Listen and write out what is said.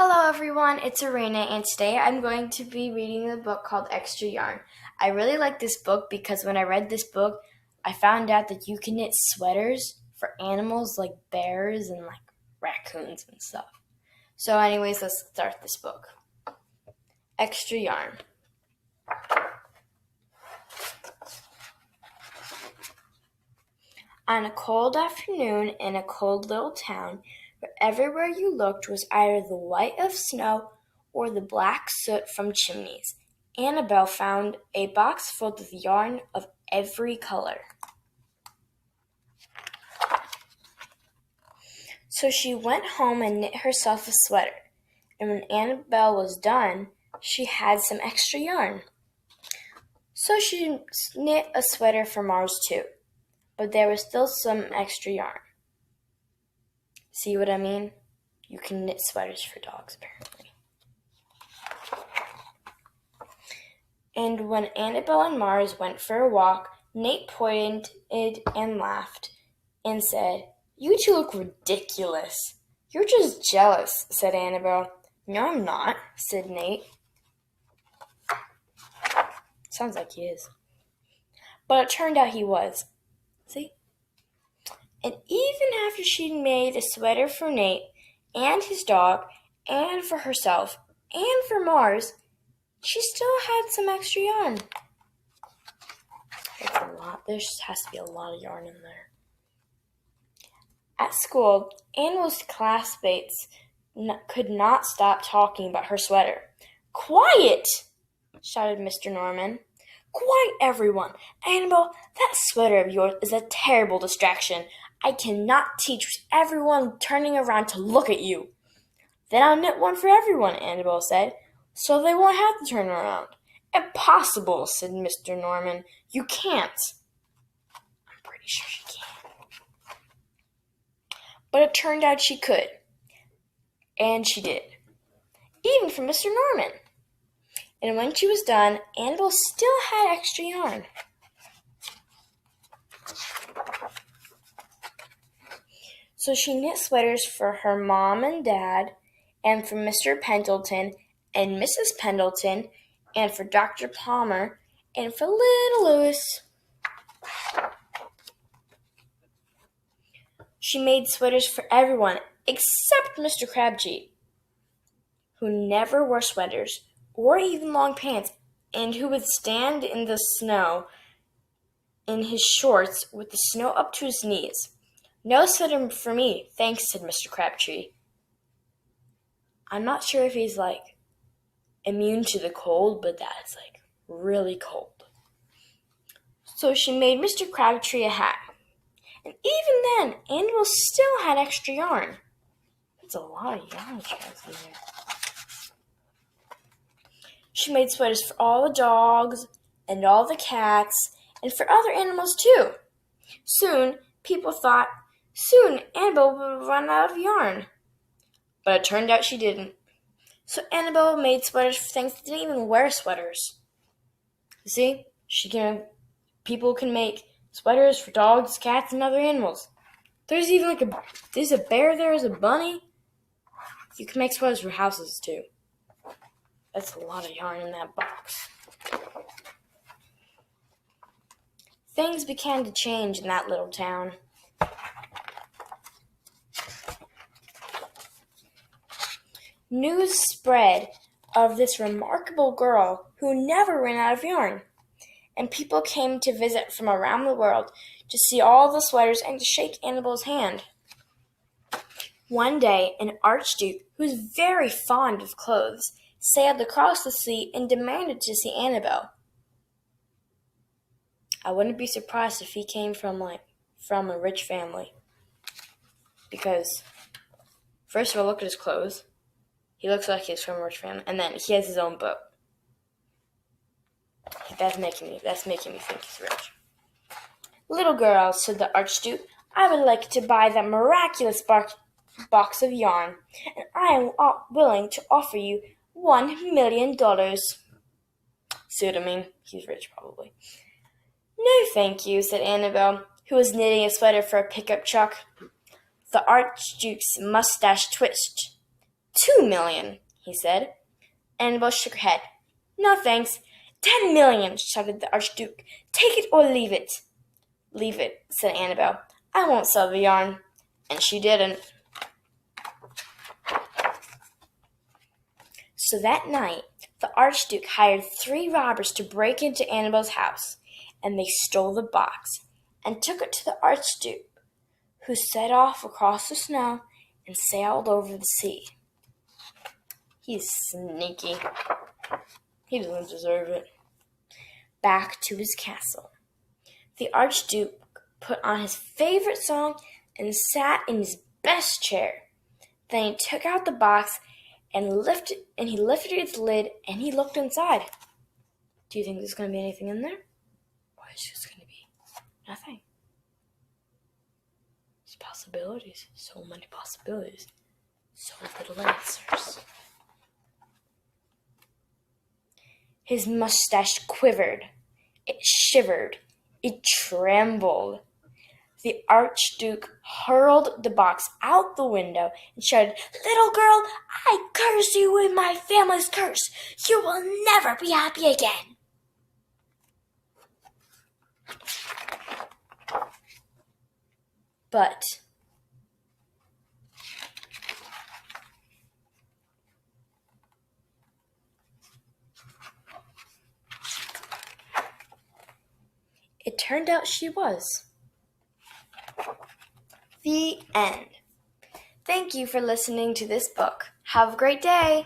Hello everyone, it's Arina, and today I'm going to be reading a book called Extra Yarn. I really like this book because when I read this book, I found out that you can knit sweaters for animals like bears and like raccoons and stuff. So anyways, let's start this book. Extra Yarn. On a cold afternoon in a cold little town, where everywhere you looked was either the white of snow or the black soot from chimneys, Annabelle found a box filled with yarn of every color. So she went home and knit herself a sweater, and when Annabelle was done, she had some extra yarn. So she knit a sweater for Mars too, but there was still some extra yarn. See what I mean? You can knit sweaters for dogs, apparently. And when Annabelle and Mars went for a walk, Nate pointed and laughed and said, "You two look ridiculous." "You're just jealous," said Annabelle. "No, I'm not," said Nate. Sounds like he is. But it turned out he was. See? And even after she'd made a sweater for Nate and his dog and for herself and for Mars, she still had some extra yarn. That's a lot. There has to be a lot of yarn in there. At school, Annabelle's classmates could not stop talking about her sweater. "Quiet!" shouted Mr. Norman. "Quiet, everyone! Annabelle, that sweater of yours is a terrible distraction. I cannot teach everyone turning around to look at you." "Then I'll knit one for everyone," Annabelle said, "so they won't have to turn around." "Impossible," said Mr. Norman. "You can't." I'm pretty sure she can. But it turned out she could. And she did. Even for Mr. Norman. And when she was done, Annabelle still had extra yarn. So she knit sweaters for her mom and dad, and for Mr. Pendleton and Mrs. Pendleton, and for Dr. Palmer, and for little Louis. She made sweaters for everyone except Mr. Crabtree, who never wore sweaters or even long pants, and who would stand in the snow in his shorts with the snow up to his knees. "No sweater for me, thanks," said Mr. Crabtree. I'm not sure if he's immune to the cold, but that's really cold. So she made Mr. Crabtree a hat. And even then, Annabelle still had extra yarn. That's a lot of yarn she has in there. She made sweaters for all the dogs and all the cats and for other animals too. Soon Annabelle would run out of yarn. But it turned out she didn't. So Annabelle made sweaters for things that didn't even wear sweaters. You see, people can make sweaters for dogs, cats, and other animals. There's even there's a bear, there's a bunny. You can make sweaters for houses too. That's a lot of yarn in that box. Things began to change in that little town. News spread of this remarkable girl who never ran out of yarn, and people came to visit from around the world to see all the sweaters and to shake Annabelle's hand. One day, an archduke, who was very fond of clothes, sailed across the sea and demanded to see Annabelle. I wouldn't be surprised if he came from a rich family. Because, first of all, look at his clothes. He looks like he's from a rich family. And then he has his own boat. That's making me think he's rich. "Little girl," said the Archduke, "I would like to buy that miraculous box of yarn, and I am willing to offer you $1 million. See what I mean? He's rich, probably. "No, thank you," said Annabelle, who was knitting a sweater for a pickup truck. The Archduke's mustache twitched. 2 million, he said. Annabel shook her head. No thanks. 10 million, shouted the Archduke. Take it or leave it. Leave it, said Annabel. I won't sell the yarn. And she didn't. So that night, the Archduke hired 3 robbers to break into Annabel's house, and they stole the box and took it to the Archduke, who set off across the snow and sailed over the sea. He's sneaky. He doesn't deserve it. Back to his castle. The Archduke put on his favorite song and sat in his best chair. Then he took out the box and he lifted its lid and he looked inside. Do you think there's going to be anything in there? Or it's just going to be nothing? There's possibilities. So many possibilities. So little answers. His mustache quivered. It shivered. It trembled. The Archduke hurled the box out the window and shouted, Little girl, I curse you with my family's curse. You will never be happy again. But it turned out she was. The end. Thank you for listening to this book. Have a great day.